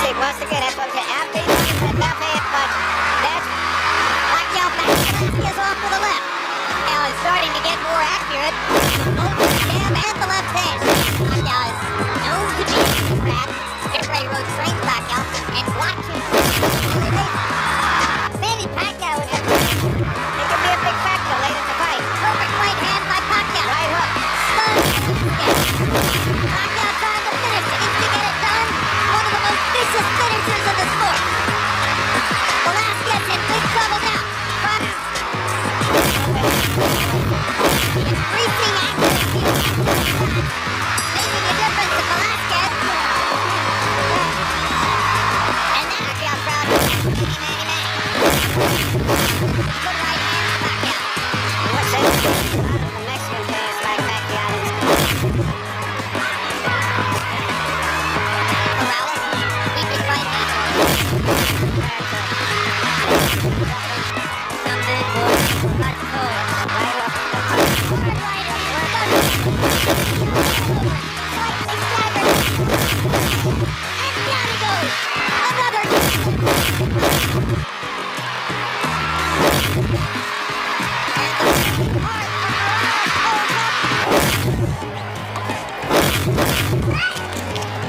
See, once again, that's what I'm saying. After he's looking for the left hand, but that's Pacquiao back is off to the left. Now is starting to get more accurate. Both the jab and the left hand. Pacquiao is known to be a rat. Everybody wrote trains Pacquiao and watch him. Manny Pacquiao is it could be a big factor late in the fight. Perfect right hand by Pacquiao. Right hook. Stun. Pacquiao trying to finish. Needs to get it done. One of the most vicious finishers of the sport. Velasquez in big trouble now. Increasing accuracy. Making a difference to Velasquez. And now Pacquiao crowd. Good right hand to Pacquiao. What's that? The Mexican fans like Pacquiao. Morales, sweeping right hand. Some big boy. Not cold. Right up. Good right hand. Slightly staggered. And down he goes. Another.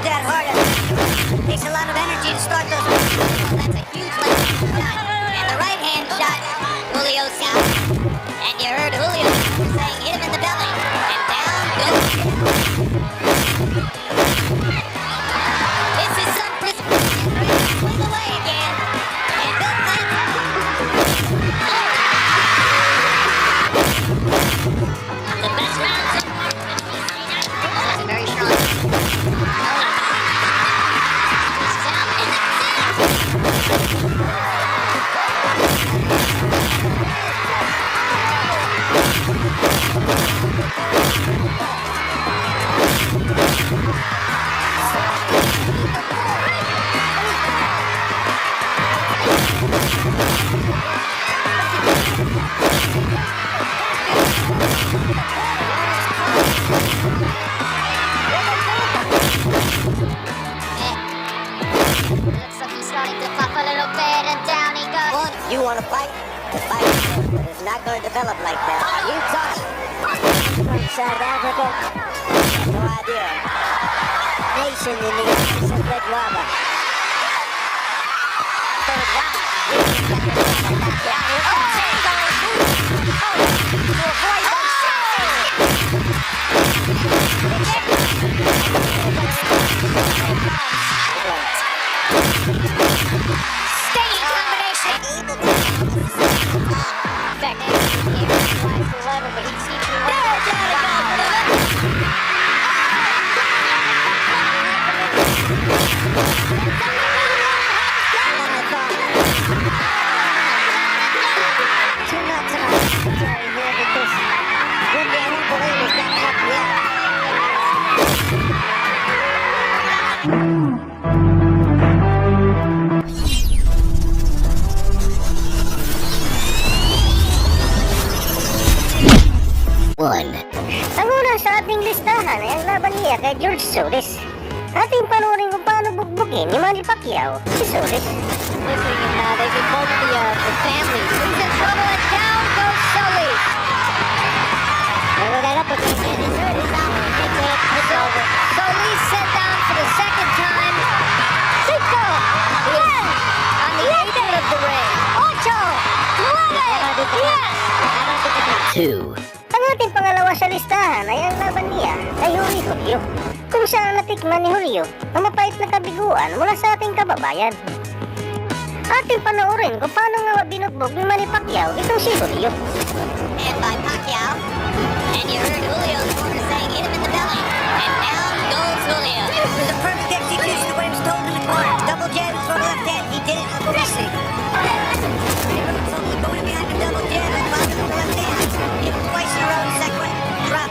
That harder. Takes a lot of energy to start those. That's a huge left shot. And the right hand shot, Julio south. And you heard Julio saying hit him in the belly. And down goes. This is some swing away again. And Bill Clinton. The best rounds in that's a very strong. South and looks like he's starting to pop a little bit, and down he goes. You want to fight? Fight. But it's not going to develop like that. You touch. From South Africa. No idea. Nation in the eyes of Red Lava. Third round. To avoid those staying combination. Back here, tries to level, but he seems to Two nuts in our secretary here because when the unbelievers got up yet. Ang una sa ating listahan ay ang laban niya kay George Solis. Ating panurin kung paano bugbugin ni Manny Pacquiao si Solis. Listening in now, they get both the families. He's in trouble and down goes Solis. Never got up again. He's hurt. He's out. It's over. Solis sent down for the second time. Cinco. Yes. On the apron of the ring. Ocho. Nueve. Yes. Two. Ang ating pangalawa sa listahan ay ang laban niya kay Julio, kung saan natikman ni Julio ang mapait na kabiguan mula sa ating kababayan. Ating panoorin kung paano nga binugbog ni Manny Pacquiao itong si Julio. And by Pacquiao, and you heard Julio's corner saying hit him in the belly, and down goes Julio. It was a perfect execution of what he was told in the corner. Double jab from the left hand, he did it effortlessly. Going behind the double jab and popping with the left hand. Hit him twice in a row, the second one, drop.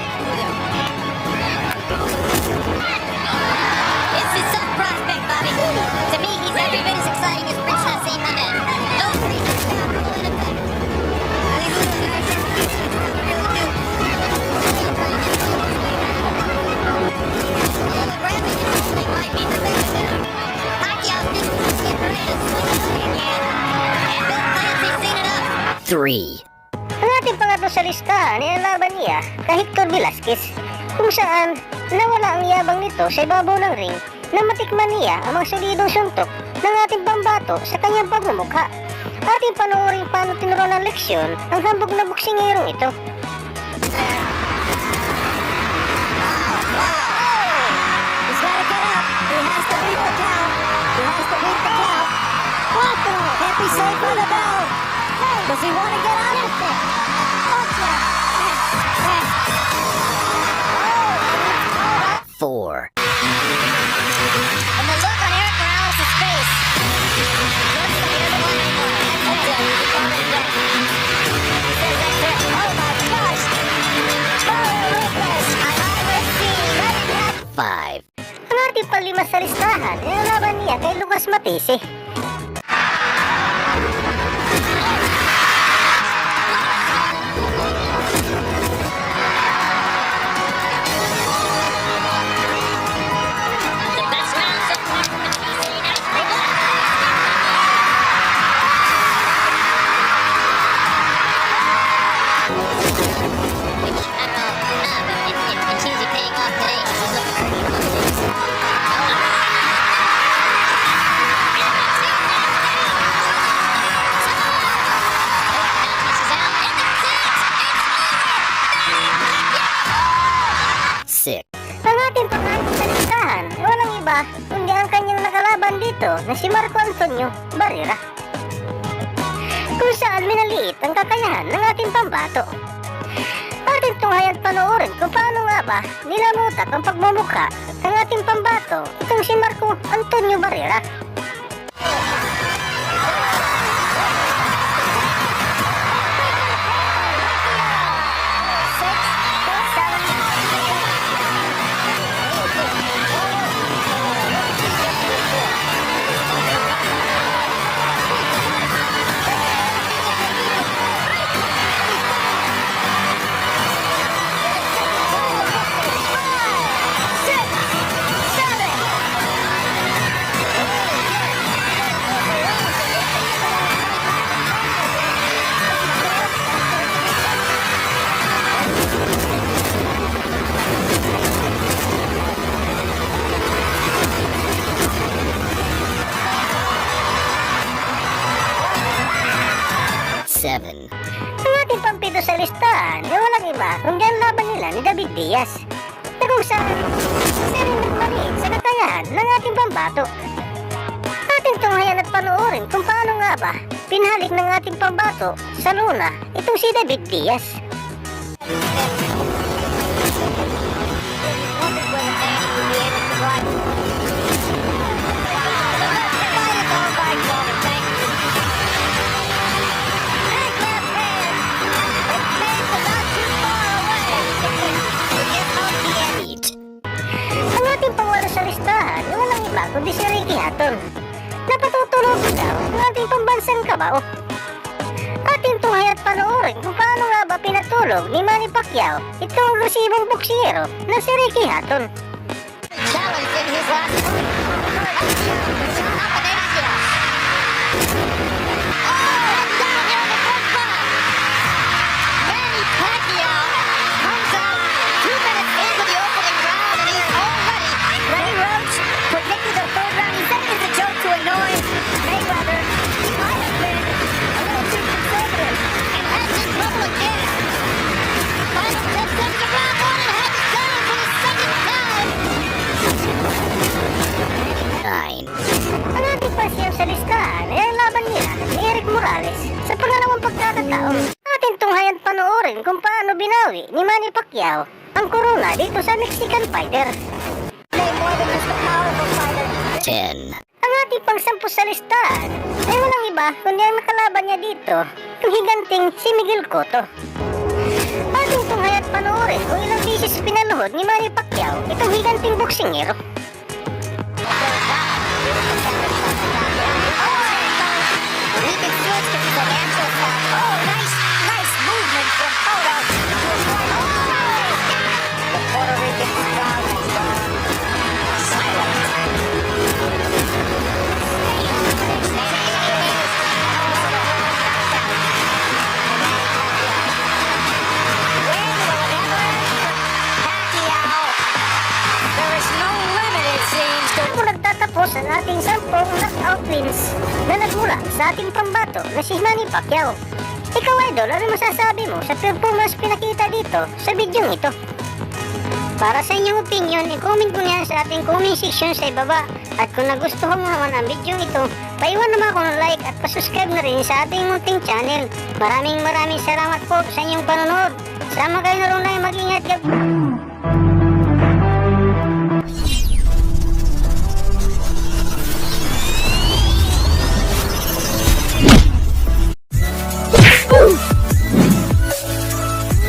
This is some prospect, Bobby. To me, he's every bit as exciting as Princess Aiman. Those three touchdowns rule in effect. Pacquiao 3. Ang ating pangatlo sa listahan ay ang laban niya kay Hector Velasquez, kung saan nawala ang yabang nito sa ibabaw ng ring na matikman niya ang mga solidong suntok ng ating pambato sa kanyang pagmumukha. Ating panoorin paano tinuruan ng leksyon ang hambog na boksingerong ito. He's gotta get up. He has to beat the count. He has to beat the count. What the? Can't be safe by the bell. Does he want to get out of it? 4. And the look on Eric Morales' face. Looks like he doesn't want anymore. That's it. He's already dead. He says that's it. Oh my gosh! Terrific! I've never seen that. 5. Ang ating palima sa listahan ay ang laban niya kay Lucas Matisse. Ang ating pangalan sa listahan ay walang iba kundi ang kanyang nakalaban dito na si Marco Antonio Barrera, kung saan minaliit ang kakayahan ng ating pambato. Ating tunghayan panoorin kung paano nga ba nilamutak ang pagmumukha ng ating pambato itong si Marco Antonio Barrera. Ang ating pampito sa listahan ay walang iba kundi ang laban nila ni David Diaz, na kung saan isa rin nagmaliit sa kakayahan ng ating pambato. Ating tunghayan at panoorin kung paano nga ba pinhalik ng ating pambato sa luna itong si David Diaz. Ang ating pangwalo sa listahan ay walang iba kundi si Ricky Hatton, na patutulog daw ng ating pambansang kabao. Ating tunghay at panoorin kung paano nga ba pinatulog ni Manny Pacquiao itong agresibong boksingero na si Ricky Hatton. Challenge in his last sa listahan ay ang laban niya ni Eric Morales sa pangalawang pagkakataon. Ating tunghayan panoorin kung paano binawi ni Manny Pacquiao ang corona dito sa Mexican fighter. 10. Ang ating pangsampu sa listahan ay walang iba kundi ang nakalaban niya dito, ang higanting si Miguel Cotto. Ating tunghayan panoorin kung ilang beses pinaluhod ni Manny Pacquiao itong higanting boksingero. sa ating 10 knockout wins na nagmula sa ating pambato na si Manny Pacquiao. Ikaw, Idol, ano masasabi mo sa performance pinakita dito sa video ito? Para sa inyong opinion, i-comment mo yan sa ating comment section sa ibaba. At kung nagustuhan mo naman ang video ito, paiwan naman ako ng like at pasubscribe na rin sa ating munting channel. Maraming salamat po sa inyong panonood. Sama kayo na rin na mag-ingat.